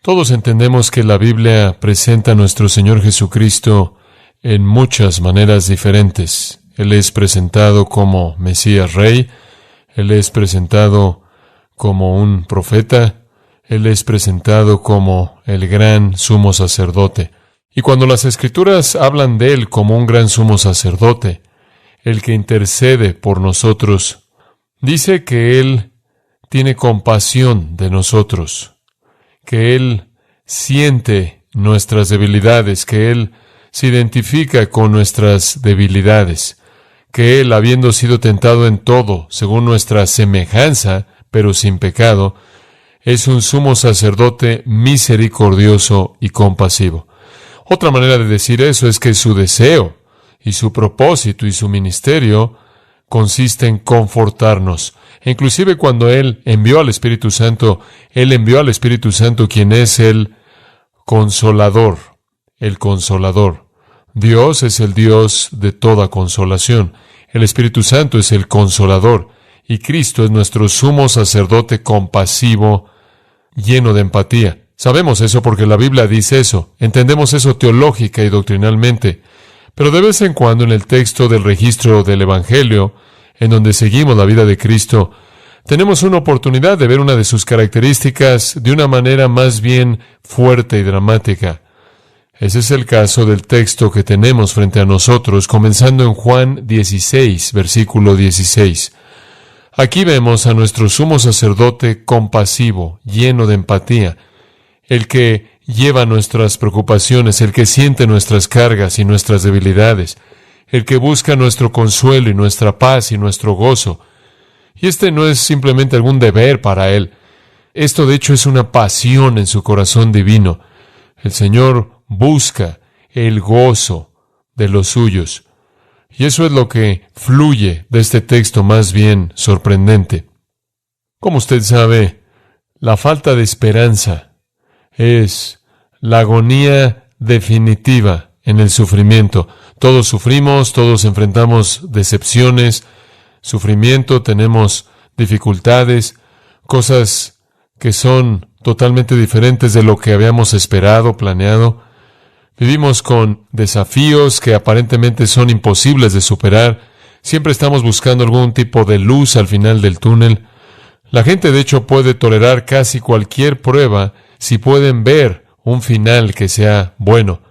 Todos entendemos que la Biblia presenta a nuestro Señor Jesucristo en muchas maneras diferentes. Él es presentado como Mesías Rey, Él es presentado como un profeta, Él es presentado como el gran sumo sacerdote. Y cuando las Escrituras hablan de Él como un gran sumo sacerdote, el que intercede por nosotros, dice que Él tiene compasión de nosotros, que Él siente nuestras debilidades, que Él se identifica con nuestras debilidades, que Él, habiendo sido tentado en todo, según nuestra semejanza, pero sin pecado, es un sumo sacerdote misericordioso y compasivo. Otra manera de decir eso es que su deseo y su propósito y su ministerio consiste en confortarnos. E inclusive cuando Él envió al Espíritu Santo, Él envió al Espíritu Santo, quien es el Consolador, el Consolador. Dios es el Dios de toda consolación. El Espíritu Santo es el Consolador. Y Cristo es nuestro sumo sacerdote compasivo, lleno de empatía. Sabemos eso porque la Biblia dice eso. Entendemos eso teológica y doctrinalmente. Pero de vez en cuando en el texto del registro del Evangelio, en donde seguimos la vida de Cristo, tenemos una oportunidad de ver una de sus características de una manera más bien fuerte y dramática. Ese es el caso del texto que tenemos frente a nosotros, comenzando en Juan 16, versículo 16. Aquí vemos a nuestro sumo sacerdote compasivo, lleno de empatía, el que lleva nuestras preocupaciones, el que siente nuestras cargas y nuestras debilidades, el que busca nuestro consuelo y nuestra paz y nuestro gozo. Y este no es simplemente algún deber para Él. Esto de hecho es una pasión en su corazón divino. El Señor busca el gozo de los suyos. Y eso es lo que fluye de este texto más bien sorprendente. Como usted sabe, la falta de esperanza es la agonía definitiva en el sufrimiento. Todos sufrimos, todos enfrentamos decepciones, sufrimiento, tenemos dificultades, cosas que son totalmente diferentes de lo que habíamos esperado, planeado. Vivimos con desafíos que aparentemente son imposibles de superar. Siempre estamos buscando algún tipo de luz al final del túnel. La gente, de hecho, puede tolerar casi cualquier prueba si pueden ver un final que sea bueno.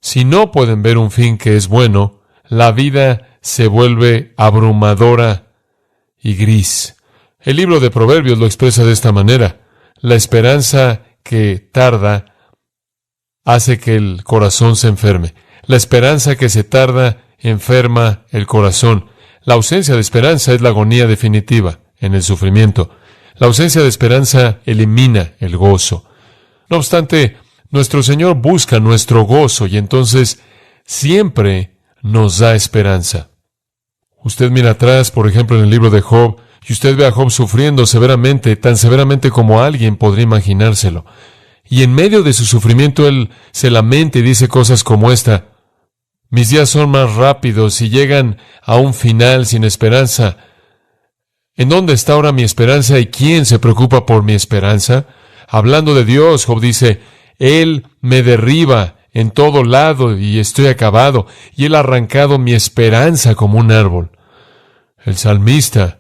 Si no pueden ver un fin que es bueno, la vida se vuelve abrumadora y gris. El libro de Proverbios lo expresa de esta manera. La esperanza que tarda hace que el corazón se enferme. La esperanza que se tarda enferma el corazón. La ausencia de esperanza es la agonía definitiva en el sufrimiento. La ausencia de esperanza elimina el gozo. No obstante, nuestro Señor busca nuestro gozo y entonces siempre nos da esperanza. Usted mira atrás, por ejemplo, en el libro de Job, y usted ve a Job sufriendo severamente, tan severamente como alguien podría imaginárselo. Y en medio de su sufrimiento, él se lamenta y dice cosas como esta: mis días son más rápidos y llegan a un final sin esperanza. ¿En dónde está ahora mi esperanza y quién se preocupa por mi esperanza? Hablando de Dios, Job dice: Él me derriba en todo lado y estoy acabado, y Él ha arrancado mi esperanza como un árbol. El salmista,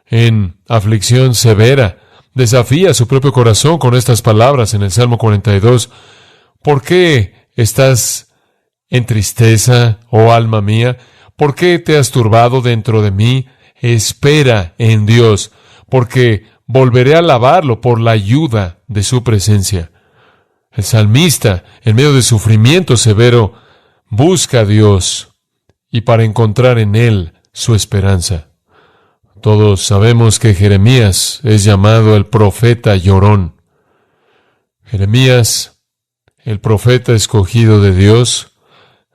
en aflicción severa, desafía su propio corazón con estas palabras en el Salmo 42. ¿Por qué estás en tristeza, oh alma mía? ¿Por qué te has turbado dentro de mí? Espera en Dios, porque volveré a alabarlo por la ayuda de su presencia. El salmista, en medio de sufrimiento severo, busca a Dios y para encontrar en Él su esperanza. Todos sabemos que Jeremías es llamado el profeta llorón. Jeremías, el profeta escogido de Dios,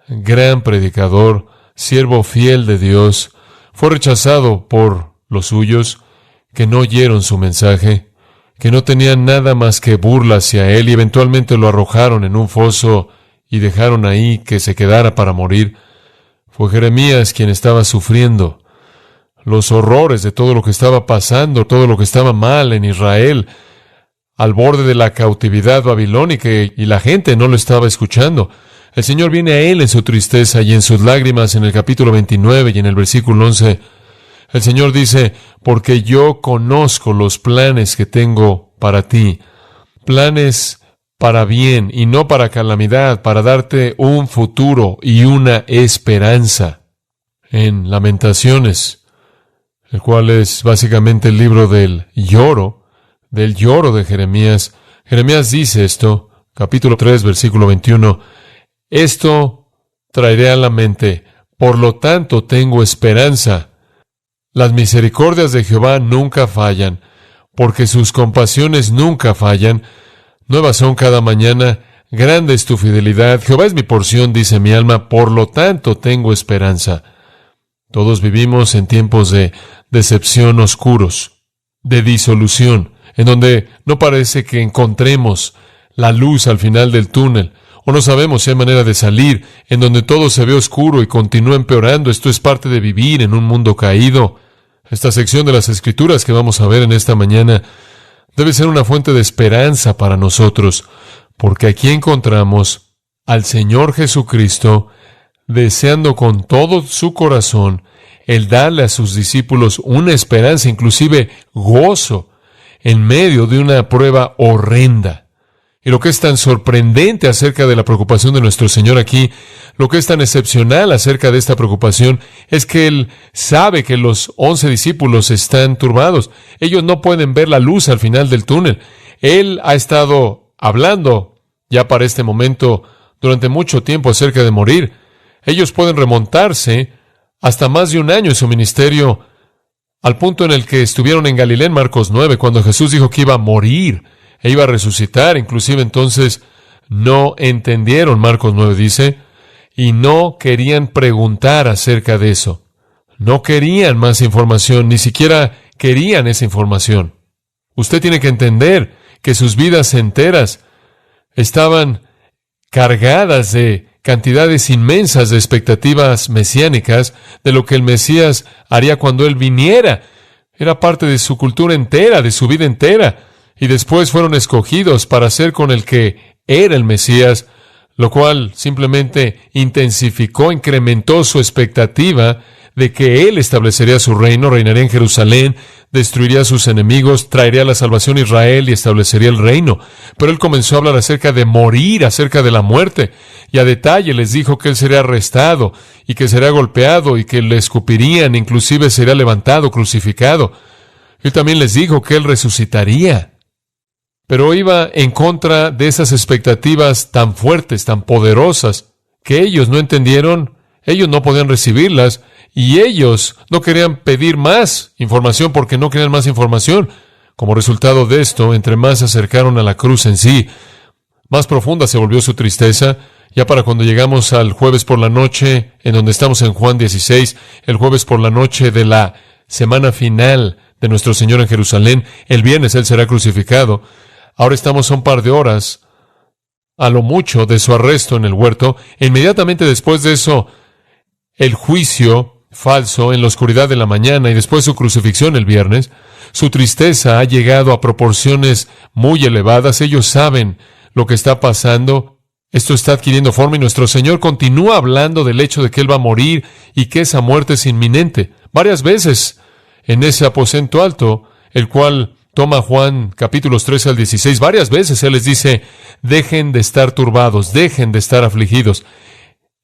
gran predicador, siervo fiel de Dios, fue rechazado por los suyos, que no oyeron su mensaje, que no tenían nada más que burla hacia él y eventualmente lo arrojaron en un foso y dejaron ahí que se quedara para morir. Fue Jeremías quien estaba sufriendo los horrores de todo lo que estaba pasando, todo lo que estaba mal en Israel. al borde de la cautividad babilónica y la gente no lo estaba escuchando. El Señor viene a él en su tristeza y en sus lágrimas en el capítulo 29 y en el versículo 11. El Señor dice, porque yo conozco los planes que tengo para ti, planes para bien y no para calamidad, para darte un futuro y una esperanza. En Lamentaciones, el cual es básicamente el libro del lloro de Jeremías, Jeremías dice esto, capítulo 3, versículo 21, esto traeré a la mente, por lo tanto tengo esperanza. Las misericordias de Jehová nunca fallan, porque sus compasiones nunca fallan. Nuevas son cada mañana, grande es tu fidelidad. Jehová es mi porción, dice mi alma, por lo tanto tengo esperanza. Todos vivimos en tiempos de decepción oscuros, de disolución, en donde no parece que encontremos la luz al final del túnel, o no sabemos si hay manera de salir, en donde todo se ve oscuro y continúa empeorando. Esto es parte de vivir en un mundo caído. Esta sección de las Escrituras que vamos a ver en esta mañana debe ser una fuente de esperanza para nosotros, porque aquí encontramos al Señor Jesucristo deseando con todo su corazón el darle a sus discípulos una esperanza, inclusive gozo, en medio de una prueba horrenda. Y lo que es tan sorprendente acerca de la preocupación de nuestro Señor aquí, lo que es tan excepcional acerca de esta preocupación, es que Él sabe que los 11 discípulos están turbados. Ellos no pueden ver la luz al final del túnel. Él ha estado hablando ya para este momento durante mucho tiempo acerca de morir. Ellos pueden remontarse hasta más de un año en su ministerio, al punto en el que estuvieron en Galilea en Marcos 9, cuando Jesús dijo que iba a morir e iba a resucitar. Inclusive entonces no entendieron, Marcos 9 dice, y no querían preguntar acerca de eso. No querían más información, ni siquiera querían esa información. Usted tiene que entender que sus vidas enteras estaban cargadas de cantidades inmensas de expectativas mesiánicas de lo que el Mesías haría cuando Él viniera. Era parte de su cultura entera, de su vida entera. Y después fueron escogidos para ser con el que era el Mesías, lo cual simplemente intensificó, incrementó su expectativa de que Él establecería su reino, reinaría en Jerusalén, destruiría a sus enemigos, traería la salvación a Israel y establecería el reino. Pero Él comenzó a hablar acerca de morir, acerca de la muerte, y a detalle les dijo que Él sería arrestado, y que sería golpeado, y que le escupirían, inclusive sería levantado, crucificado. Él también les dijo que Él resucitaría. Pero iba en contra de esas expectativas tan fuertes, tan poderosas, que ellos no entendieron, ellos no podían recibirlas, y ellos no querían pedir más información porque no querían más información. Como resultado de esto, entre más se acercaron a la cruz en sí, más profunda se volvió su tristeza. Ya para cuando llegamos al jueves por la noche, en donde estamos en Juan 16, el jueves por la noche de la semana final de nuestro Señor en Jerusalén, el viernes Él será crucificado. Ahora estamos a un par de horas, a lo mucho, de su arresto en el huerto. E inmediatamente después de eso, el juicio falso en la oscuridad de la mañana y después su crucifixión el viernes. Su tristeza ha llegado a proporciones muy elevadas. Ellos saben lo que está pasando. Esto está adquiriendo forma y nuestro Señor continúa hablando del hecho de que Él va a morir y que esa muerte es inminente. Varias veces en ese aposento alto, el cual toma Juan capítulos 13 al 16, varias veces Él les dice, dejen de estar turbados, dejen de estar afligidos.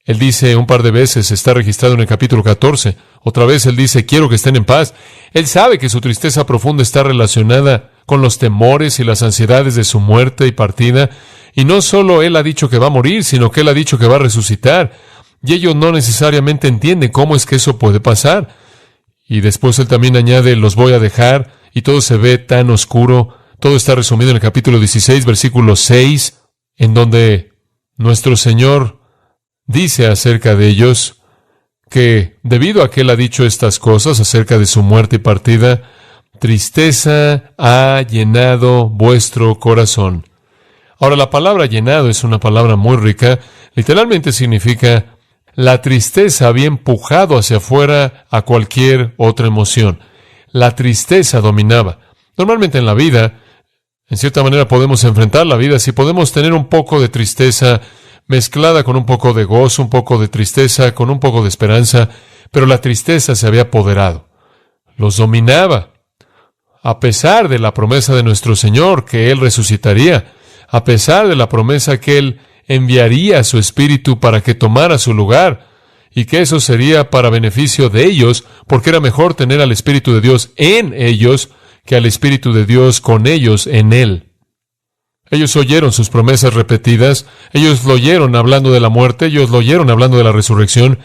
Él dice un par de veces, está registrado en el capítulo 14, otra vez Él dice, quiero que estén en paz. Él sabe que su tristeza profunda está relacionada con los temores y las ansiedades de su muerte y partida, y no solo Él ha dicho que va a morir, sino que Él ha dicho que va a resucitar, y ellos no necesariamente entienden cómo es que eso puede pasar. Y después Él también añade, los voy a dejar, y todo se ve tan oscuro. Todo está resumido en el capítulo 16, versículo 6, en donde nuestro Señor dice acerca de ellos que debido a que Él ha dicho estas cosas acerca de su muerte y partida, tristeza ha llenado vuestro corazón. Ahora, la palabra llenado es una palabra muy rica. Literalmente significa la tristeza había empujado hacia afuera a cualquier otra emoción. La tristeza dominaba. Normalmente en la vida, En cierta manera podemos enfrentar la vida si podemos tener un poco de tristeza mezclada con un poco de gozo, un poco de tristeza con un poco de esperanza, pero la tristeza se había apoderado, los dominaba. A pesar de la promesa de nuestro Señor que Él resucitaría, a pesar de la promesa que Él enviaría a su Espíritu para que tomara su lugar, y que eso sería para beneficio de ellos, porque era mejor tener al Espíritu de Dios en ellos que al Espíritu de Dios con ellos en Él. Ellos oyeron sus promesas repetidas, ellos lo oyeron hablando de la muerte, ellos lo oyeron hablando de la resurrección,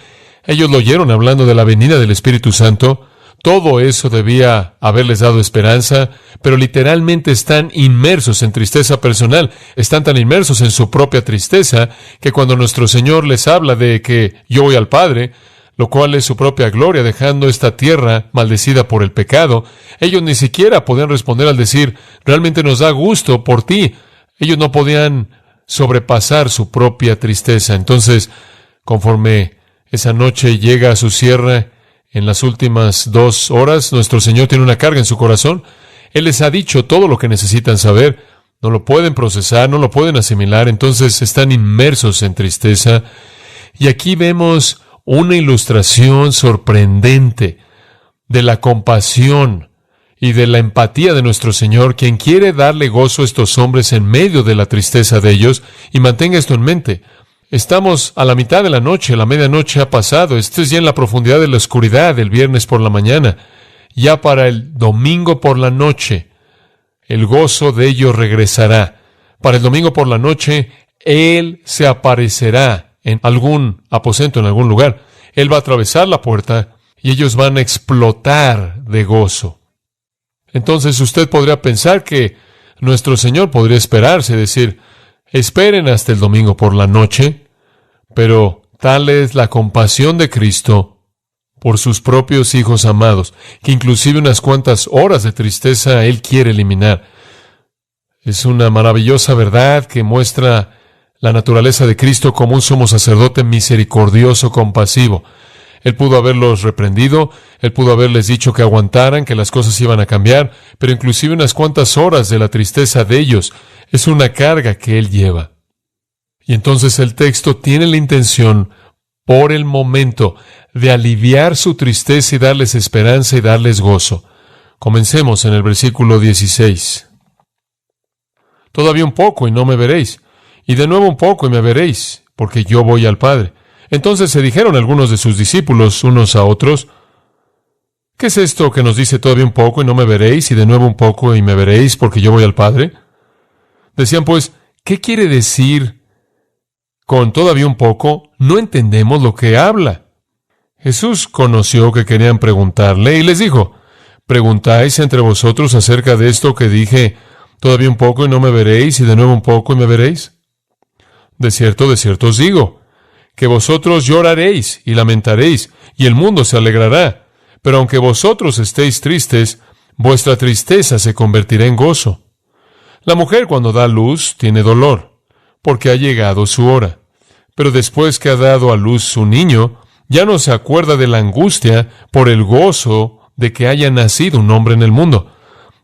ellos lo oyeron hablando de la venida del Espíritu Santo. Todo eso debía haberles dado esperanza, pero literalmente están inmersos en tristeza personal, están tan inmersos en su propia tristeza, que cuando nuestro Señor les habla de que yo voy al Padre, lo cual es su propia gloria, dejando esta tierra maldecida por el pecado, ellos ni siquiera podían responder al decir, realmente nos da gusto por ti. Ellos no podían sobrepasar su propia tristeza. Entonces, conforme esa noche llega a su cierre, en las últimas 2 horas, nuestro Señor tiene una carga en su corazón. Él les ha dicho todo lo que necesitan saber. No lo pueden procesar, no lo pueden asimilar. Entonces están inmersos en tristeza. Y aquí vemos una ilustración sorprendente de la compasión y de la empatía de nuestro Señor, quien quiere darle gozo a estos hombres en medio de la tristeza de ellos. Y mantenga esto en mente. Estamos a la mitad de la noche, la medianoche ha pasado. Esto es ya en la profundidad de la oscuridad del viernes por la mañana. Ya para el domingo por la noche, el gozo de ellos regresará. Para el domingo por la noche, Él se aparecerá en algún aposento, en algún lugar. Él va a atravesar la puerta y ellos van a explotar de gozo. Entonces usted podría pensar que nuestro Señor podría esperarse, decir, esperen hasta el domingo por la noche, pero tal es la compasión de Cristo por sus propios hijos amados, que inclusive unas cuantas horas de tristeza Él quiere eliminar. Es una maravillosa verdad que muestra la naturaleza de Cristo como un sumo sacerdote misericordioso, compasivo. Él pudo haberlos reprendido, Él pudo haberles dicho que aguantaran, que las cosas iban a cambiar, pero inclusive unas cuantas horas de la tristeza de ellos es una carga que Él lleva. Y entonces el texto tiene la intención, por el momento, de aliviar su tristeza y darles esperanza y darles gozo. Comencemos en el versículo 16. Todavía un poco y no me veréis, y de nuevo un poco y me veréis, porque yo voy al Padre. Entonces se dijeron algunos de sus discípulos unos a otros, ¿qué es esto que nos dice todavía un poco y no me veréis, y de nuevo un poco y me veréis, porque yo voy al Padre? Decían pues, ¿qué quiere decir con todavía un poco? No entendemos lo que habla. Jesús conoció que querían preguntarle y les dijo, ¿preguntáis entre vosotros acerca de esto que dije, todavía un poco y no me veréis, y de nuevo un poco y me veréis? De cierto os digo, que vosotros lloraréis y lamentaréis, y el mundo se alegrará. Pero aunque vosotros estéis tristes, vuestra tristeza se convertirá en gozo. La mujer cuando da luz tiene dolor, porque ha llegado su hora. Pero después que ha dado a luz su niño, ya no se acuerda de la angustia por el gozo de que haya nacido un hombre en el mundo.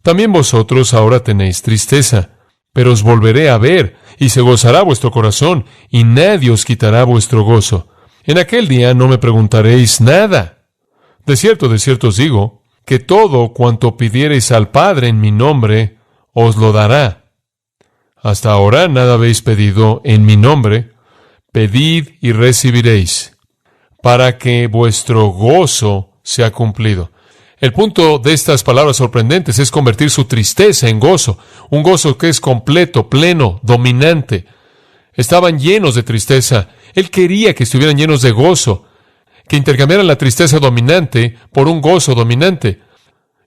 También vosotros ahora tenéis tristeza, pero os volveré a ver, y se gozará vuestro corazón, y nadie os quitará vuestro gozo. En aquel día no me preguntaréis nada. De cierto os digo, que todo cuanto pidiereis al Padre en mi nombre, os lo dará. Hasta ahora nada habéis pedido en mi nombre. Pedid y recibiréis, para que vuestro gozo sea cumplido. El punto de estas palabras sorprendentes es convertir su tristeza en gozo, un gozo que es completo, pleno, dominante. Estaban llenos de tristeza. Él quería que estuvieran llenos de gozo, que intercambiaran la tristeza dominante por un gozo dominante.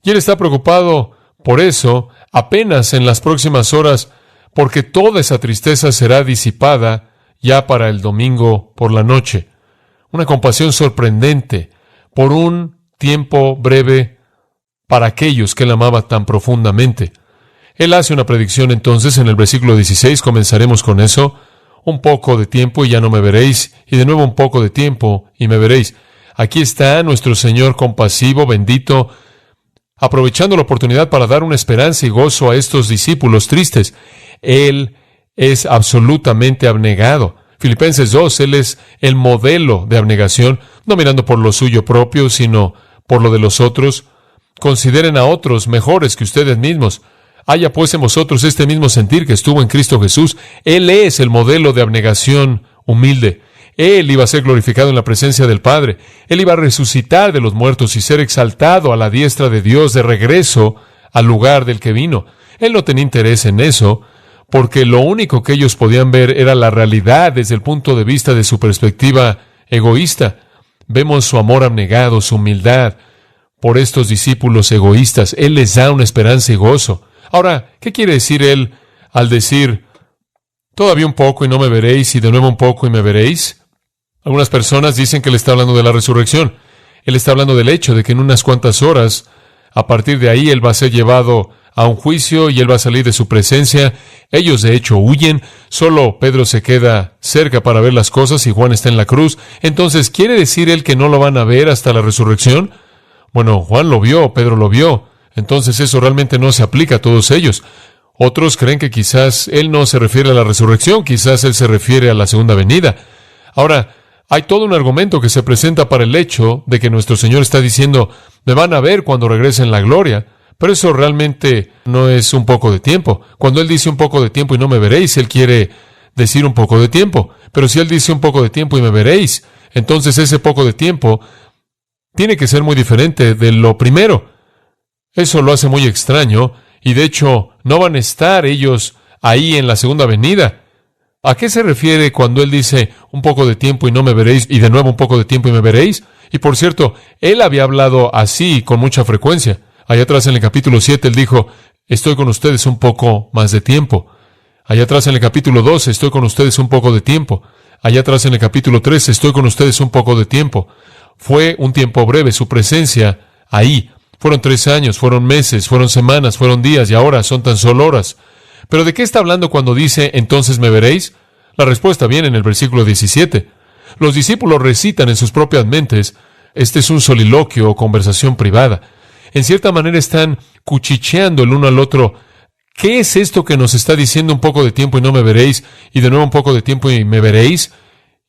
Y Él está preocupado por eso apenas en las próximas horas, porque toda esa tristeza será disipada ya para el domingo por la noche. Una compasión sorprendente por un tiempo breve para aquellos que Él amaba tan profundamente. Él hace una predicción entonces en el versículo 16, comenzaremos con eso. Un poco de tiempo y ya no me veréis, y de nuevo un poco de tiempo y me veréis. Aquí está nuestro Señor compasivo, bendito, aprovechando la oportunidad para dar una esperanza y gozo a estos discípulos tristes. Él es absolutamente abnegado. Filipenses 2, Él es el modelo de abnegación, no mirando por lo suyo propio, sino por lo de los otros. Consideren a otros mejores que ustedes mismos. Haya pues en vosotros este mismo sentir que estuvo en Cristo Jesús. Él es el modelo de abnegación humilde. Él iba a ser glorificado en la presencia del Padre. Él iba a resucitar de los muertos y ser exaltado a la diestra de Dios de regreso al lugar del que vino. Él no tenía interés en eso, porque lo único que ellos podían ver era la realidad desde el punto de vista de su perspectiva egoísta. Vemos su amor abnegado, su humildad por estos discípulos egoístas. Él les da una esperanza y gozo. Ahora, ¿qué quiere decir Él al decir, todavía un poco y no me veréis, y de nuevo un poco y me veréis? Algunas personas dicen que Él está hablando de la resurrección. Él está hablando del hecho de que en unas cuantas horas, a partir de ahí, Él va a ser llevado a un juicio y Él va a salir de su presencia. Ellos, de hecho, huyen. Solo Pedro se queda cerca para ver las cosas y Juan está en la cruz. Entonces, ¿quiere decir Él que no lo van a ver hasta la resurrección? Bueno, Juan lo vio, Pedro lo vio. Entonces, eso realmente no se aplica a todos ellos. Otros creen que quizás Él no se refiere a la resurrección, quizás Él se refiere a la segunda venida. Ahora, hay todo un argumento que se presenta para el hecho de que nuestro Señor está diciendo, me van a ver cuando regrese en la gloria, pero eso realmente no es un poco de tiempo. Cuando Él dice un poco de tiempo y no me veréis, Él quiere decir un poco de tiempo. Pero si Él dice un poco de tiempo y me veréis, entonces ese poco de tiempo tiene que ser muy diferente de lo primero. Eso lo hace muy extraño, y de hecho no van a estar ellos ahí en la segunda venida. ¿A qué se refiere cuando Él dice un poco de tiempo y no me veréis, y de nuevo un poco de tiempo y me veréis? Y por cierto, Él había hablado así con mucha frecuencia. Allá atrás en el capítulo 7 Él dijo, estoy con ustedes un poco más de tiempo. Allá atrás en el capítulo 12, estoy con ustedes un poco de tiempo. Allá atrás en el capítulo 13, estoy con ustedes un poco de tiempo. Fue un tiempo breve su presencia ahí. Fueron 3 años, fueron meses, fueron semanas, fueron días, y ahora son tan solo horas. ¿Pero de qué está hablando cuando dice, entonces me veréis? La respuesta viene en el versículo 17. Los discípulos recitan en sus propias mentes, este es un soliloquio o conversación privada. En cierta manera están cuchicheando el uno al otro. ¿Qué es esto que nos está diciendo un poco de tiempo y no me veréis? Y de nuevo un poco de tiempo y me veréis.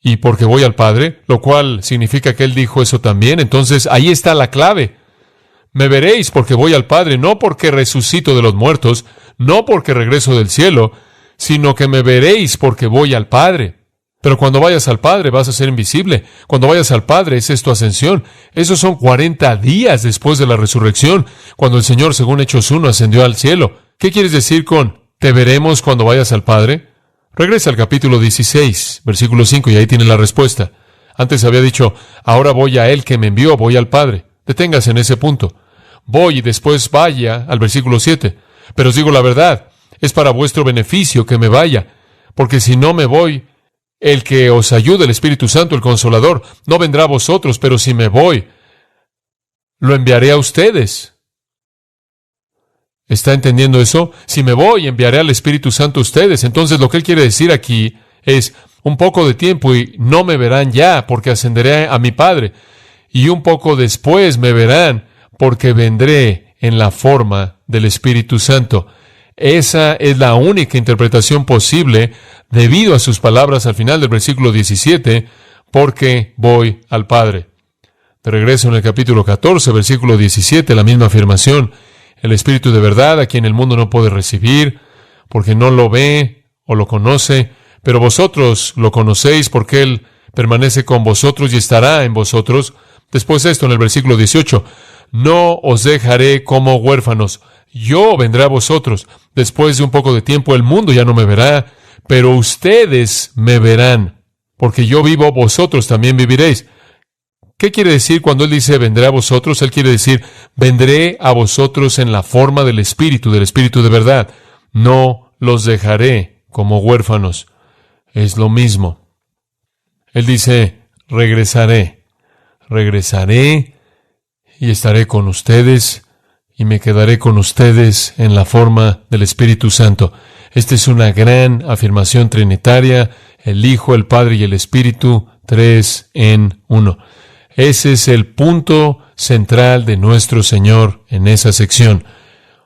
Y porque voy al Padre, lo cual significa que Él dijo eso también. Entonces ahí está la clave. Me veréis porque voy al Padre, no porque resucito de los muertos, no porque regreso del cielo, sino que me veréis porque voy al Padre. Pero cuando vayas al Padre vas a ser invisible. Cuando vayas al Padre, esa es tu ascensión. Esos son 40 días después de la resurrección, cuando el Señor, según Hechos 1, ascendió al cielo. ¿Qué quieres decir con te veremos cuando vayas al Padre? Regresa al capítulo 16, versículo 5, y ahí tiene la respuesta. Antes había dicho, ahora voy a Él que me envió, voy al Padre. Deténgase en ese punto. Voy y después vaya al versículo 7. Pero os digo la verdad, es para vuestro beneficio que me vaya, porque si no me voy, el que os ayude, el Espíritu Santo, el Consolador, no vendrá a vosotros, pero si me voy, lo enviaré a ustedes. ¿Está entendiendo eso? Si me voy, enviaré al Espíritu Santo a ustedes. Entonces lo que Él quiere decir aquí es un poco de tiempo y no me verán ya, porque ascenderé a mi Padre. Y un poco después me verán, porque vendré en la forma del Espíritu Santo. Esa es la única interpretación posible debido a sus palabras al final del versículo 17, porque voy al Padre. De regreso en el capítulo 14, versículo 17, la misma afirmación. El Espíritu de verdad, a quien el mundo no puede recibir, porque no lo ve o lo conoce, pero vosotros lo conocéis porque Él permanece con vosotros y estará en vosotros. Después esto en el versículo 18, no os dejaré como huérfanos, yo vendré a vosotros. Después de un poco de tiempo el mundo ya no me verá, pero ustedes me verán, porque yo vivo, vosotros también viviréis. ¿Qué quiere decir cuando Él dice vendré a vosotros? Él quiere decir vendré a vosotros en la forma del Espíritu de verdad. No los dejaré como huérfanos. Es lo mismo. Él dice regresaré y estaré con ustedes y me quedaré con ustedes en la forma del Espíritu Santo. Esta es una gran afirmación trinitaria, el Hijo, el Padre y el Espíritu, 3 en 1. Ese es el punto central de nuestro Señor en esa sección.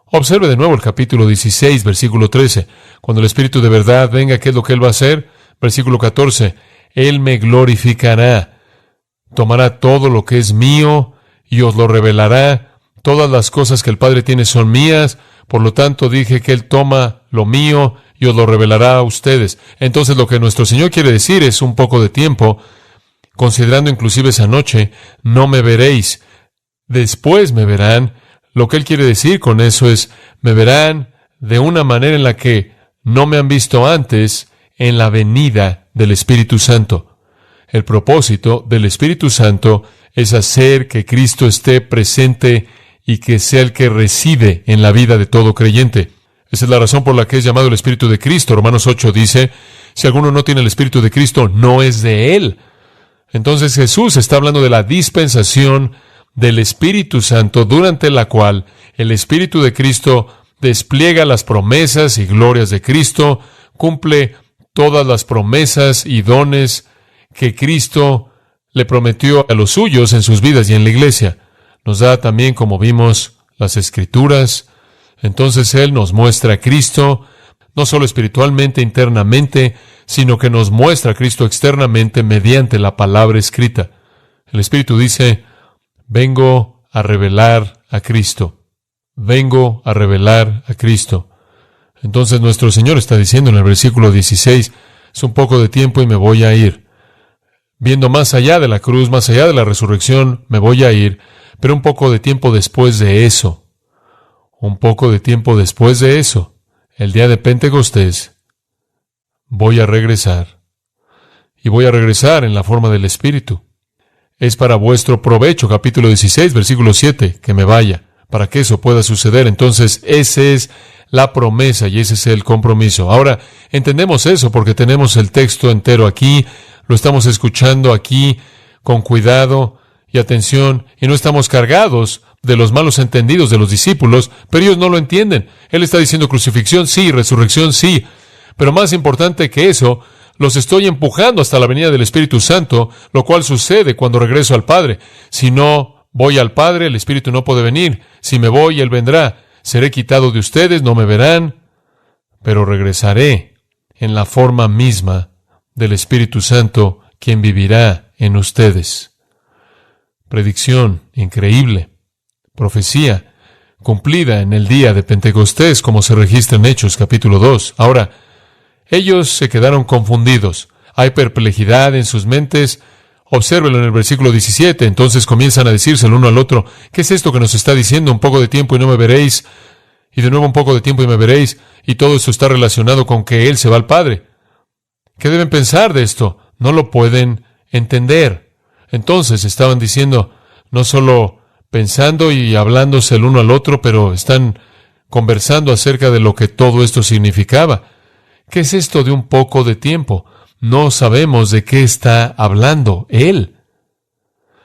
Observe de nuevo el capítulo 16, versículo 13. Cuando el Espíritu de verdad venga, ¿qué es lo que Él va a hacer? Versículo 14. Él me glorificará. Tomará todo lo que es mío y os lo revelará. Todas las cosas que el Padre tiene son mías. Por lo tanto, dije que Él toma lo mío y os lo revelará a ustedes. Entonces, lo que nuestro Señor quiere decir es un poco de tiempo, considerando inclusive esa noche, no me veréis. Después me verán. Lo que Él quiere decir con eso es, me verán de una manera en la que no me han visto antes en la venida del Espíritu Santo. El propósito del Espíritu Santo es hacer que Cristo esté presente y que sea el que reside en la vida de todo creyente. Esa es la razón por la que es llamado el Espíritu de Cristo. Romanos 8 dice, si alguno no tiene el Espíritu de Cristo, no es de Él. Entonces Jesús está hablando de la dispensación del Espíritu Santo, durante la cual el Espíritu de Cristo despliega las promesas y glorias de Cristo, cumple todas las promesas y dones que Cristo le prometió a los suyos en sus vidas y en la iglesia. Nos da también, como vimos, las Escrituras. Entonces Él nos muestra a Cristo, no solo espiritualmente, internamente, sino que nos muestra a Cristo externamente mediante la palabra escrita. El Espíritu dice, vengo a revelar a Cristo. Vengo a revelar a Cristo. Entonces nuestro Señor está diciendo en el versículo 16, es un poco de tiempo y me voy a ir. Viendo más allá de la cruz, más allá de la resurrección, me voy a ir, pero un poco de tiempo después de eso. Un poco de tiempo después de eso, el día de Pentecostés, voy a regresar. Y voy a regresar en la forma del Espíritu. Es para vuestro provecho, capítulo 16, versículo 7, que me vaya, para que eso pueda suceder. Entonces, esa es la promesa y ese es el compromiso. Ahora, entendemos eso porque tenemos el texto entero aquí, lo estamos escuchando aquí con cuidado y atención, y no estamos cargados de los malos entendidos de los discípulos, pero ellos no lo entienden. Él está diciendo crucifixión, sí, resurrección, sí, pero más importante que eso, los estoy empujando hasta la venida del Espíritu Santo, lo cual sucede cuando regreso al Padre. Si no voy al Padre, el Espíritu no puede venir. Si me voy, Él vendrá. Seré quitado de ustedes, no me verán, pero regresaré en la forma misma del Espíritu Santo, quien vivirá en ustedes. Predicción increíble, profecía cumplida en el día de Pentecostés, como se registra en Hechos capítulo 2. Ahora, ellos se quedaron confundidos. Hay perplejidad en sus mentes. Obsérvelo en el versículo 17. Entonces comienzan a decirse el uno al otro, ¿qué es esto que nos está diciendo? Un poco de tiempo y no me veréis. Y de nuevo un poco de tiempo y me veréis. Y todo esto está relacionado con que Él se va al Padre. ¿Qué deben pensar de esto? No lo pueden entender. Entonces estaban diciendo, no solo pensando y hablándose el uno al otro, pero están conversando acerca de lo que todo esto significaba. ¿Qué es esto de un poco de tiempo? No sabemos de qué está hablando Él.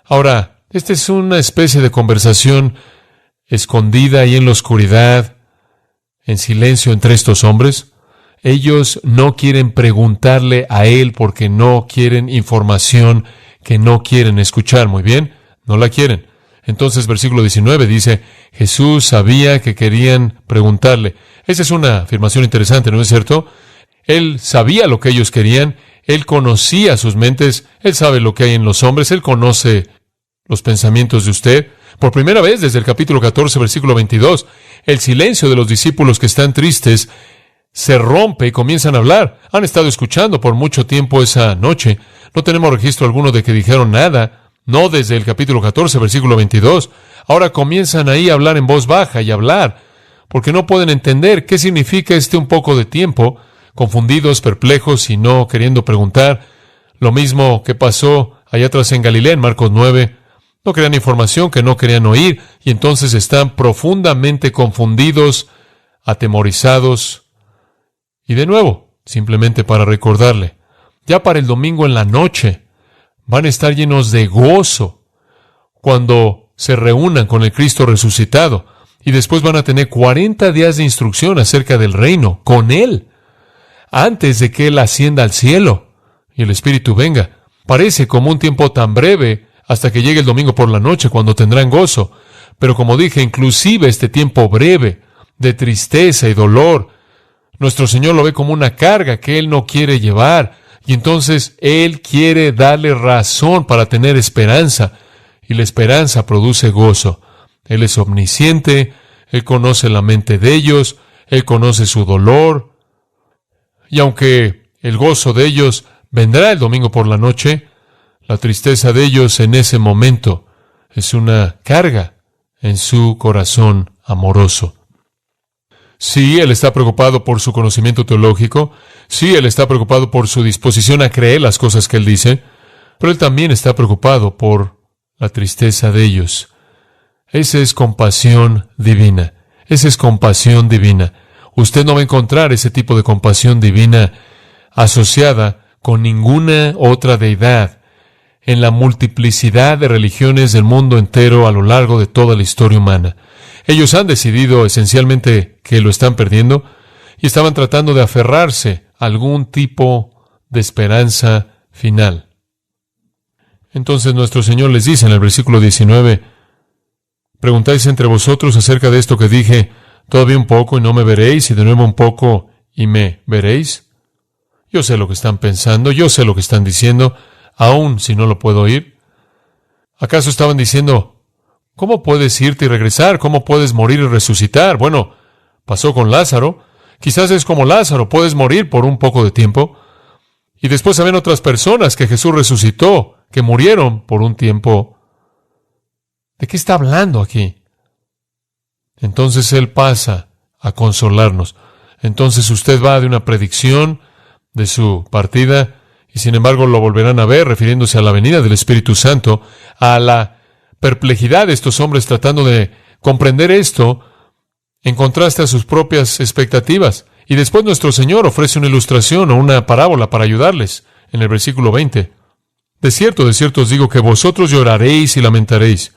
Ahora, esta es una especie de conversación escondida ahí en la oscuridad, en silencio entre estos hombres. Ellos no quieren preguntarle a Él porque no quieren información que no quieren escuchar. Muy bien, no la quieren. Entonces, versículo 19 dice, Jesús sabía que querían preguntarle. Esa es una afirmación interesante, ¿no es cierto? Él sabía lo que ellos querían, Él conocía sus mentes, Él sabe lo que hay en los hombres, Él conoce los pensamientos de usted. Por primera vez desde el capítulo 14, versículo 22, el silencio de los discípulos que están tristes se rompe y comienzan a hablar. Han estado escuchando por mucho tiempo esa noche. No tenemos registro alguno de que dijeron nada, no desde el capítulo 14, versículo 22. Ahora comienzan ahí a hablar en voz baja y hablar, porque no pueden entender qué significa un poco de tiempo, confundidos, perplejos y no queriendo preguntar. Lo mismo que pasó allá atrás en Galilea, en Marcos 9. No querían información que no querían oír, y entonces están profundamente confundidos, atemorizados. Y de nuevo, simplemente para recordarle, ya para el domingo en la noche, van a estar llenos de gozo cuando se reúnan con el Cristo resucitado, y después van a tener 40 días de instrucción acerca del reino con Él, antes de que Él ascienda al cielo y el Espíritu venga. Parece como un tiempo tan breve hasta que llegue el domingo por la noche, cuando tendrán gozo. Pero como dije, inclusive este tiempo breve de tristeza y dolor, nuestro Señor lo ve como una carga que Él no quiere llevar, y entonces Él quiere darle razón para tener esperanza, y la esperanza produce gozo. Él es omnisciente, Él conoce la mente de ellos, Él conoce su dolor, y aunque el gozo de ellos vendrá el domingo por la noche, la tristeza de ellos en ese momento es una carga en su corazón amoroso. Sí, Él está preocupado por su conocimiento teológico, sí, Él está preocupado por su disposición a creer las cosas que Él dice, pero Él también está preocupado por la tristeza de ellos. Esa es compasión divina. Esa es compasión divina. Usted no va a encontrar ese tipo de compasión divina asociada con ninguna otra deidad en la multiplicidad de religiones del mundo entero a lo largo de toda la historia humana. Ellos han decidido esencialmente que lo están perdiendo y estaban tratando de aferrarse a algún tipo de esperanza final. Entonces nuestro Señor les dice en el versículo 19, preguntáis entre vosotros acerca de esto que dije, todavía un poco y no me veréis, y de nuevo un poco y me veréis. Yo sé lo que están pensando, yo sé lo que están diciendo, aun si no lo puedo oír. ¿Acaso estaban diciendo, ¿cómo puedes irte y regresar? ¿Cómo puedes morir y resucitar? Bueno, pasó con Lázaro. Quizás es como Lázaro, puedes morir por un poco de tiempo. Y después habían otras personas que Jesús resucitó, que murieron por un tiempo. ¿De qué está hablando aquí? Entonces Él pasa a consolarnos. Entonces usted va de una predicción de su partida, y sin embargo lo volverán a ver, refiriéndose a la venida del Espíritu Santo, a la perplejidad de estos hombres tratando de comprender esto en contraste a sus propias expectativas. Y después nuestro Señor ofrece una ilustración o una parábola para ayudarles, en el versículo 20. De cierto os digo que vosotros lloraréis y lamentaréis,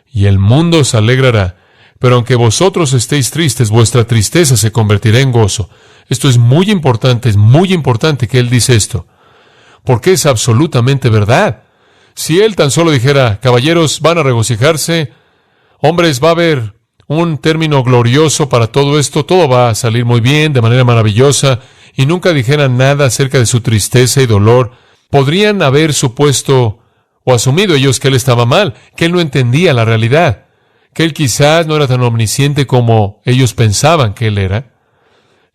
y el mundo se alegrará. Pero aunque vosotros estéis tristes, vuestra tristeza se convertirá en gozo. Esto es muy importante que Él dice esto, porque es absolutamente verdad. Si Él tan solo dijera, caballeros, van a regocijarse, hombres, va a haber un término glorioso para todo esto, todo va a salir muy bien, de manera maravillosa, y nunca dijera nada acerca de su tristeza y dolor, podrían haber supuesto o asumido ellos que Él estaba mal, que Él no entendía la realidad, que Él quizás no era tan omnisciente como ellos pensaban que Él era.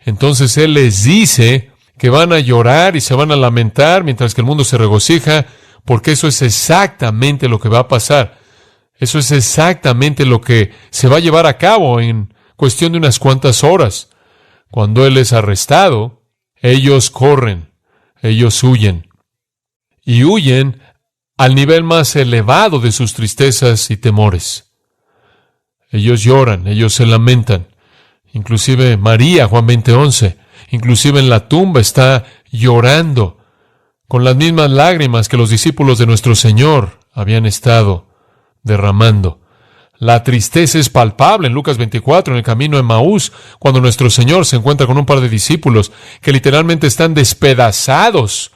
Entonces Él les dice que van a llorar y se van a lamentar mientras que el mundo se regocija, porque eso es exactamente lo que va a pasar. Eso es exactamente lo que se va a llevar a cabo en cuestión de unas cuantas horas. Cuando Él es arrestado, ellos corren, ellos huyen. Y huyen al nivel más elevado de sus tristezas y temores. Ellos lloran, ellos se lamentan. Inclusive María, Juan 20:11, inclusive en la tumba está llorando con las mismas lágrimas que los discípulos de nuestro Señor habían estado derramando. La tristeza es palpable en Lucas 24, en el camino a Emaús, cuando nuestro Señor se encuentra con un par de discípulos que literalmente están despedazados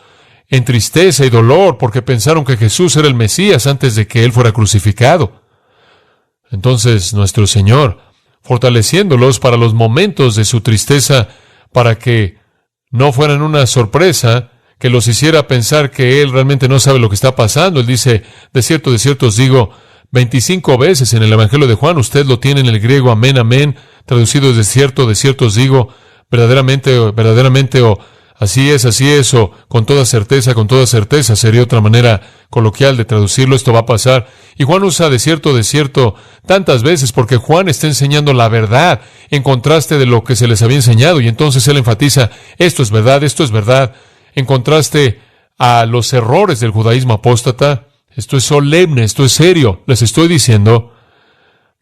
en tristeza y dolor porque pensaron que Jesús era el Mesías antes de que Él fuera crucificado. Entonces nuestro Señor, fortaleciéndolos para los momentos de su tristeza, para que no fueran una sorpresa que los hiciera pensar que Él realmente no sabe lo que está pasando. Él dice, de cierto os digo, 25 veces en el Evangelio de Juan, usted lo tiene en el griego, amén, amén, traducido de cierto os digo, verdaderamente, o así es, o con toda certeza, sería otra manera coloquial de traducirlo, esto va a pasar. Y Juan usa de cierto tantas veces porque Juan está enseñando la verdad en contraste de lo que se les había enseñado, y entonces él enfatiza, esto es verdad, en contraste a los errores del judaísmo apóstata. Esto es solemne, esto es serio. Les estoy diciendo,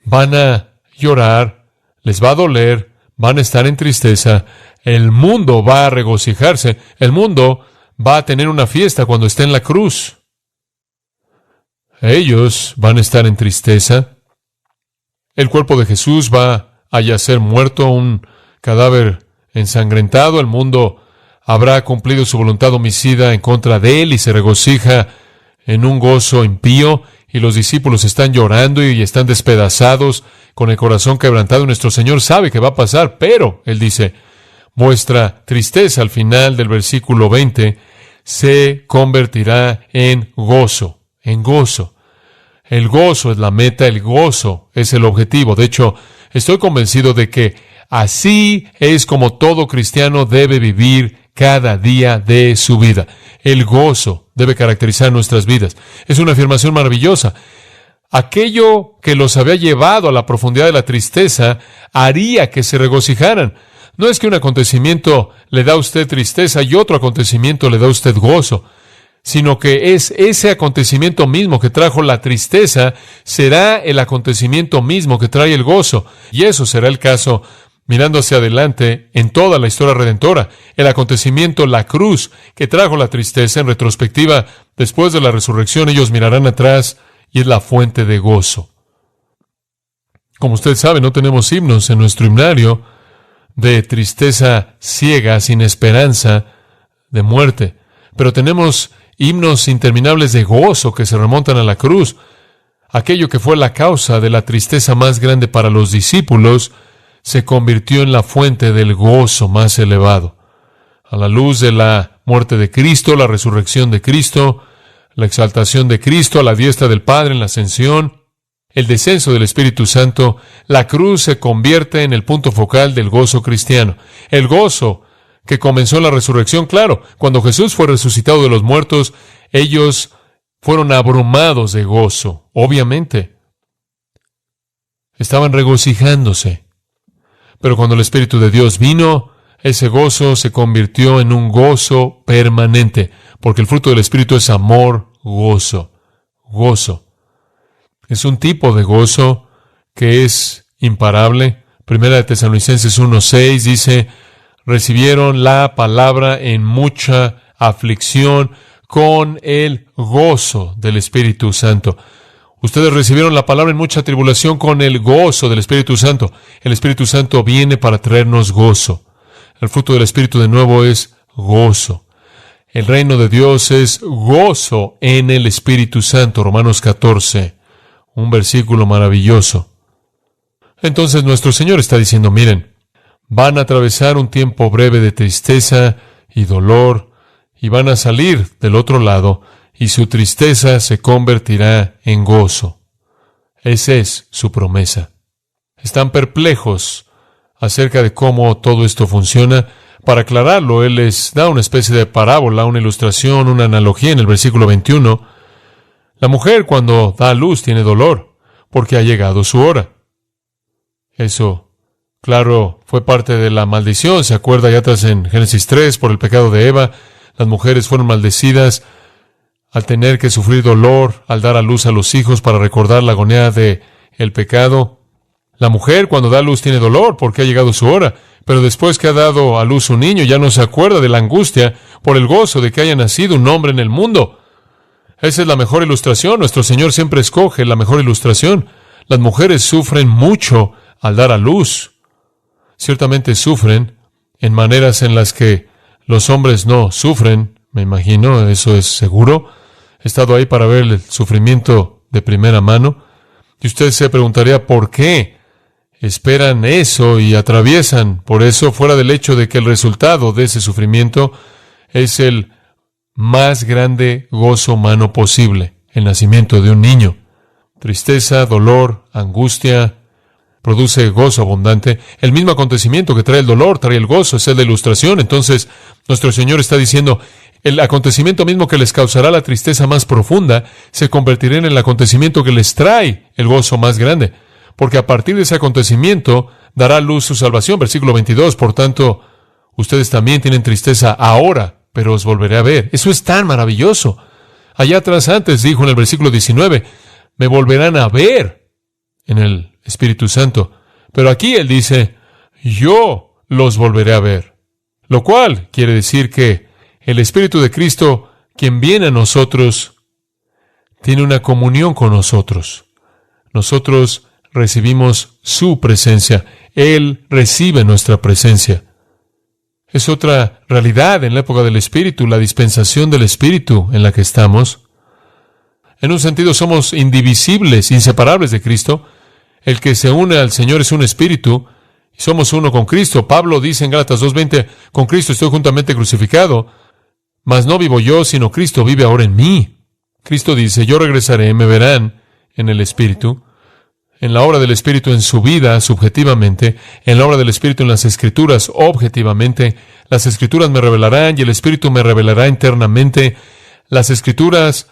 van a llorar, les va a doler, van a estar en tristeza, el mundo va a regocijarse, el mundo va a tener una fiesta cuando esté en la cruz. Ellos van a estar en tristeza. El cuerpo de Jesús va a yacer muerto, un cadáver ensangrentado. El mundo habrá cumplido su voluntad homicida en contra de Él y se regocija en un gozo impío, y los discípulos están llorando y están despedazados, con el corazón quebrantado. Nuestro Señor sabe que va a pasar, pero Él dice, vuestra tristeza, al final del versículo 20, se convertirá en gozo, en gozo. El gozo es la meta, el gozo es el objetivo. De hecho, estoy convencido de que así es como todo cristiano debe vivir cada día de su vida. El gozo debe caracterizar nuestras vidas. Es una afirmación maravillosa. Aquello que los había llevado a la profundidad de la tristeza haría que se regocijaran. No es que un acontecimiento le da a usted tristeza y otro acontecimiento le da a usted gozo, sino que es ese acontecimiento mismo que trajo la tristeza, será el acontecimiento mismo que trae el gozo. Y eso será el caso mirando hacia adelante en toda la historia redentora. El acontecimiento, la cruz, que trajo la tristeza, en retrospectiva, después de la resurrección, ellos mirarán atrás y es la fuente de gozo. Como usted sabe, no tenemos himnos en nuestro himnario de tristeza ciega, sin esperanza, de muerte. Pero tenemos himnos interminables de gozo que se remontan a la cruz. Aquello que fue la causa de la tristeza más grande para los discípulos se convirtió en la fuente del gozo más elevado. A la luz de la muerte de Cristo, la resurrección de Cristo, la exaltación de Cristo a la diestra del Padre en la ascensión, el descenso del Espíritu Santo, la cruz se convierte en el punto focal del gozo cristiano. El gozo que comenzó en la resurrección, claro, cuando Jesús fue resucitado de los muertos, ellos fueron abrumados de gozo, obviamente. Estaban regocijándose. Pero cuando el Espíritu de Dios vino, ese gozo se convirtió en un gozo permanente, porque el fruto del Espíritu es amor, gozo, gozo. Es un tipo de gozo que es imparable. Primera de Tesalonicenses 1:6 dice, recibieron la palabra en mucha aflicción con el gozo del Espíritu Santo. Ustedes recibieron la palabra en mucha tribulación con el gozo del Espíritu Santo. El Espíritu Santo viene para traernos gozo. El fruto del Espíritu de nuevo es gozo. El reino de Dios es gozo en el Espíritu Santo. Romanos 14, un versículo maravilloso. Entonces nuestro Señor está diciendo, miren, van a atravesar un tiempo breve de tristeza y dolor y van a salir del otro lado y su tristeza se convertirá en gozo. Esa es su promesa. Están perplejos acerca de cómo todo esto funciona. Para aclararlo, Él les da una especie de parábola, una ilustración, una analogía en el versículo 21. La mujer cuando da a luz tiene dolor porque ha llegado su hora. Eso, claro, fue parte de la maldición. ¿Se acuerda ya atrás en Génesis 3 por el pecado de Eva? Las mujeres fueron maldecidas al tener que sufrir dolor, al dar a luz a los hijos para recordar la agonía de el pecado. La mujer cuando da a luz tiene dolor porque ha llegado su hora, pero después que ha dado a luz un niño ya no se acuerda de la angustia por el gozo de que haya nacido un hombre en el mundo. Esa es la mejor ilustración. Nuestro Señor siempre escoge la mejor ilustración. Las mujeres sufren mucho al dar a luz. Ciertamente sufren en maneras en las que los hombres no sufren, me imagino, eso es seguro. He estado ahí para ver el sufrimiento de primera mano. Y usted se preguntaría por qué esperan eso y atraviesan por eso, fuera del hecho de que el resultado de ese sufrimiento es el más grande gozo humano posible, el nacimiento de un niño. Tristeza, dolor, angustia, produce gozo abundante. El mismo acontecimiento que trae el dolor, trae el gozo, esa es la ilustración. Entonces, nuestro Señor está diciendo, el acontecimiento mismo que les causará la tristeza más profunda, se convertirá en el acontecimiento que les trae el gozo más grande. Porque a partir de ese acontecimiento, dará a luz su salvación. Versículo 22, por tanto, ustedes también tienen tristeza ahora, pero os volveré a ver. Eso es tan maravilloso. Allá atrás antes dijo en el versículo 19, me volverán a ver en el Espíritu Santo. Pero aquí Él dice, yo los volveré a ver. Lo cual quiere decir que el Espíritu de Cristo, quien viene a nosotros, tiene una comunión con nosotros. Nosotros recibimos su presencia. Él recibe nuestra presencia. Es otra realidad en la época del Espíritu, la dispensación del Espíritu en la que estamos. En un sentido somos indivisibles, inseparables de Cristo. El que se une al Señor es un espíritu, y somos uno con Cristo. Pablo dice en Gálatas 2:20, con Cristo estoy juntamente crucificado, mas no vivo yo, sino Cristo vive ahora en mí. Cristo dice, yo regresaré, me verán en el Espíritu, en la obra del Espíritu en su vida, subjetivamente, en la obra del Espíritu en las Escrituras, objetivamente. Las Escrituras me revelarán y el Espíritu me revelará internamente. Las Escrituras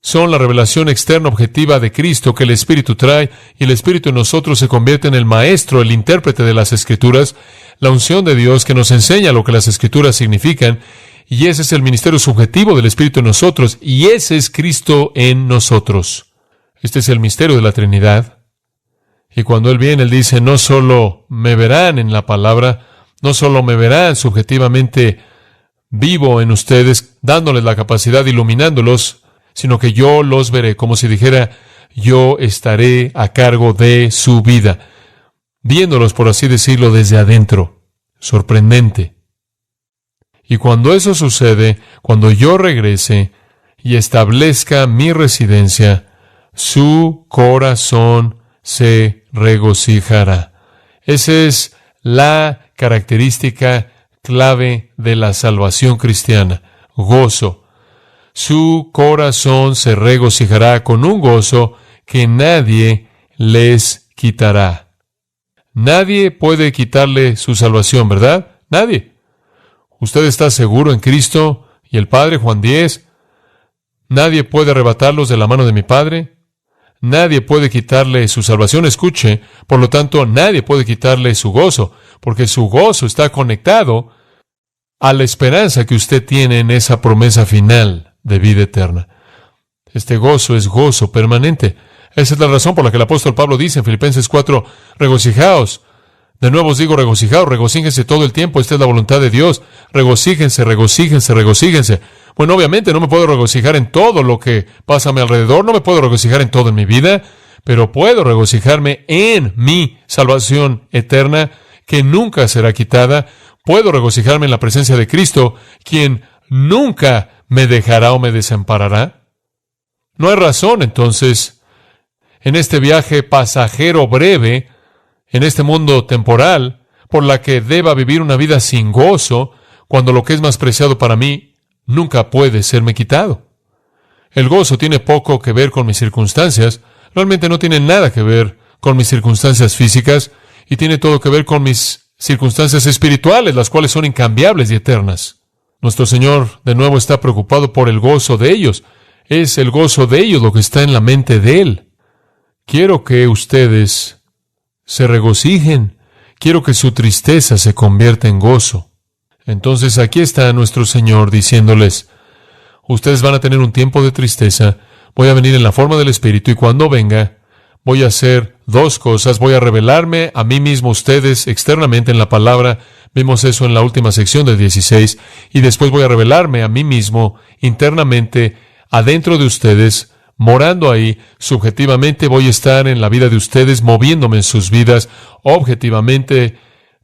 son la revelación externa objetiva de Cristo que el Espíritu trae, y el Espíritu en nosotros se convierte en el maestro, el intérprete de las Escrituras, la unción de Dios que nos enseña lo que las Escrituras significan, y ese es el ministerio subjetivo del Espíritu en nosotros, y ese es Cristo en nosotros. Este es el misterio de la Trinidad. Y cuando Él viene, Él dice, no solo me verán en la palabra, no solo me verán subjetivamente vivo en ustedes, dándoles la capacidad, iluminándolos, sino que yo los veré, como si dijera, yo estaré a cargo de su vida, viéndolos, por así decirlo, desde adentro. Sorprendente. Y cuando eso sucede, cuando yo regrese y establezca mi residencia, su corazón se regocijará. Esa es la característica clave de la salvación cristiana, gozo. Su corazón se regocijará con un gozo que nadie les quitará. Nadie puede quitarle su salvación, ¿verdad? Nadie. Usted está seguro en Cristo y el Padre, Juan 10. Nadie puede arrebatarlos de la mano de mi Padre. Nadie puede quitarle su salvación. Escuche, por lo tanto, nadie puede quitarle su gozo, porque su gozo está conectado a la esperanza que usted tiene en esa promesa final de vida eterna. Este gozo es gozo permanente. Esa es la razón por la que el apóstol Pablo dice en Filipenses 4, regocijaos. De nuevo os digo regocijaos, regocíjense todo el tiempo, esta es la voluntad de Dios. Regocíjense, regocíjense, regocíjense. Bueno, obviamente no me puedo regocijar en todo lo que pasa a mi alrededor, no me puedo regocijar en todo en mi vida, pero puedo regocijarme en mi salvación eterna, que nunca será quitada. Puedo regocijarme en la presencia de Cristo, quien nunca me dejará o me desamparará. No hay razón, entonces, en este viaje pasajero breve, en este mundo temporal, por la que deba vivir una vida sin gozo, cuando lo que es más preciado para mí nunca puede serme quitado. El gozo tiene poco que ver con mis circunstancias, realmente no tiene nada que ver con mis circunstancias físicas, y tiene todo que ver con mis circunstancias espirituales, las cuales son incambiables y eternas. Nuestro Señor, de nuevo, está preocupado por el gozo de ellos. Es el gozo de ellos lo que está en la mente de Él. Quiero que ustedes se regocijen. Quiero que su tristeza se convierta en gozo. Entonces aquí está nuestro Señor diciéndoles, ustedes van a tener un tiempo de tristeza, voy a venir en la forma del Espíritu, y cuando venga, voy a hacer dos cosas. Voy a revelarme a mí mismo a ustedes externamente en la palabra. Vimos eso en la última sección del 16. Y después voy a revelarme a mí mismo internamente adentro de ustedes, morando ahí. Subjetivamente voy a estar en la vida de ustedes, moviéndome en sus vidas. Objetivamente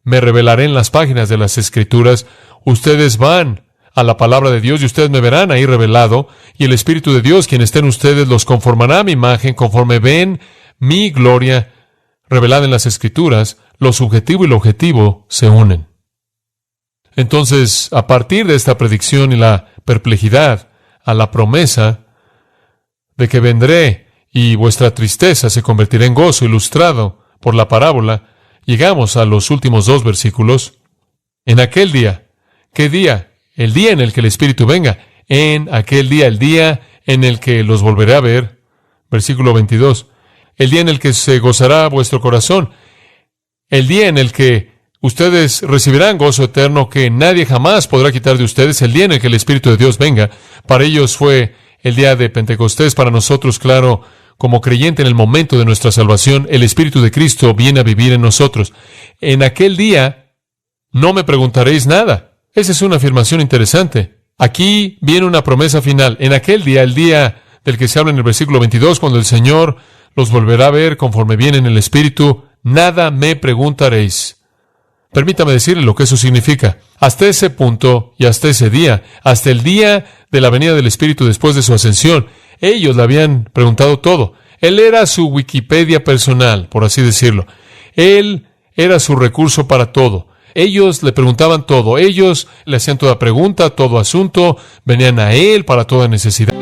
me revelaré en las páginas de las Escrituras. Ustedes van a la palabra de Dios y ustedes me verán ahí revelado. Y el Espíritu de Dios, quien está en ustedes, los conformará a mi imagen conforme ven mi gloria revelada en las Escrituras. Lo subjetivo y lo objetivo se unen. Entonces, a partir de esta predicción y la perplejidad a la promesa de que vendré y vuestra tristeza se convertirá en gozo, ilustrado por la parábola, llegamos a los últimos dos versículos. En aquel día, ¿qué día? El día en el que el Espíritu venga. En aquel día, el día en el que los volveré a ver. Versículo 22. El día en el que se gozará vuestro corazón. El día en el que ustedes recibirán gozo eterno que nadie jamás podrá quitar de ustedes. El día en el que el Espíritu de Dios venga. Para ellos fue el día de Pentecostés. Para nosotros, claro, como creyente en el momento de nuestra salvación, el Espíritu de Cristo viene a vivir en nosotros. En aquel día no me preguntaréis nada. Esa es una afirmación interesante. Aquí viene una promesa final. En aquel día, el día del que se habla en el versículo 22, cuando el Señor los volverá a ver conforme viene en el Espíritu, nada me preguntaréis. Permítame decirle lo que eso significa. Hasta ese punto y hasta ese día, hasta el día de la venida del Espíritu después de su ascensión, Ellos le habían preguntado todo. Él era su Wikipedia personal, por así decirlo. Él era su recurso para todo. Ellos le preguntaban todo. Ellos le hacían toda pregunta, todo asunto. Venían a él para toda necesidad.